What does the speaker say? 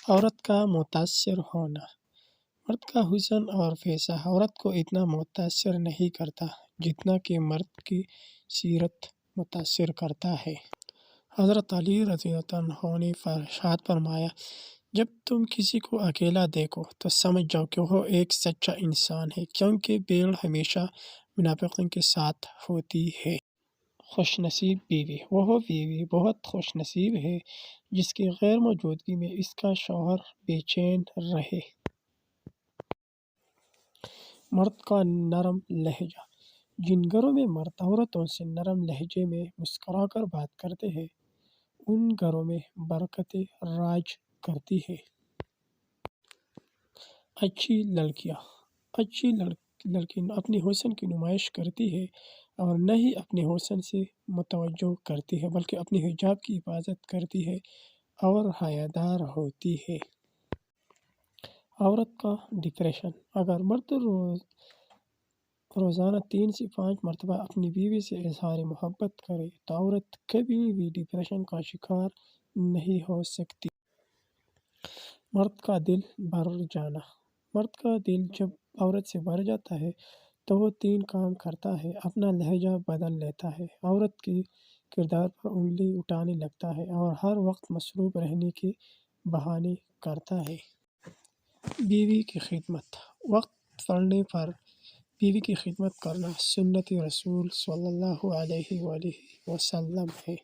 عورت کا متاثر ہونا۔ مرد کا حسن اور پیشہ عورت کو اتنا متاثر نہیں کرتا جتنا کہ مرد کی سیرت متاثر کرتا ہے۔ حضرت علی رضی اللہ عنہ نے ارشاد فرمایا، جب تم کسی کو اکیلا دیکھو تو سمجھ جاؤ کہ وہ ایک سچا انسان ہے، کیونکہ بھیڑ ہمیشہ منافقین کے ساتھ ہوتی ہے۔ خوش نصیب بیوی۔ وہ بیوی بہت خوش نصیب ہے جس کی غیر موجودگی میں اس کا شوہر بے چین رہے۔ مرد کا نرم لہجہ۔ جن گھروں میں مرد عورتوں سے نرم لہجے میں مسکرا کر بات کرتے ہیں ان گھروں میں برکتیں راج کرتی ہیں۔ اچھی لڑکیاں۔ اچھی لڑکی نہ اپنے حسن کی نمائش کرتی ہے اور نہ ہی اپنے حسن سے متوجہ کرتی ہے بلکہ اپنے حجاب کی حفاظت کرتی ہے اور حیادار ہوتی ہے۔ عورت کا ڈپریشن۔ اگر مرد روزانہ 3 سے 5 مرتبہ اپنی بیوی سے اظہار محبت کرے تو عورت کبھی بھی ڈپریشن کا شکار نہیں ہو سکتی۔ مرد کا دل بھر جانا۔ مرد کا دل جب عورت سے بھر جاتا ہے تو وہ 3 کام کرتا ہے۔ اپنا لہجہ بدل لیتا ہے، عورت کے کردار پر انگلی اٹھانے لگتا ہے اور ہر وقت مصروف رہنے کے بہانے کرتا ہے۔ بیوی کی خدمت۔ وقت پڑنے پر بیوی کی خدمت کرنا سنت رسول صلی اللہ علیہ وآلہ وسلم ہے۔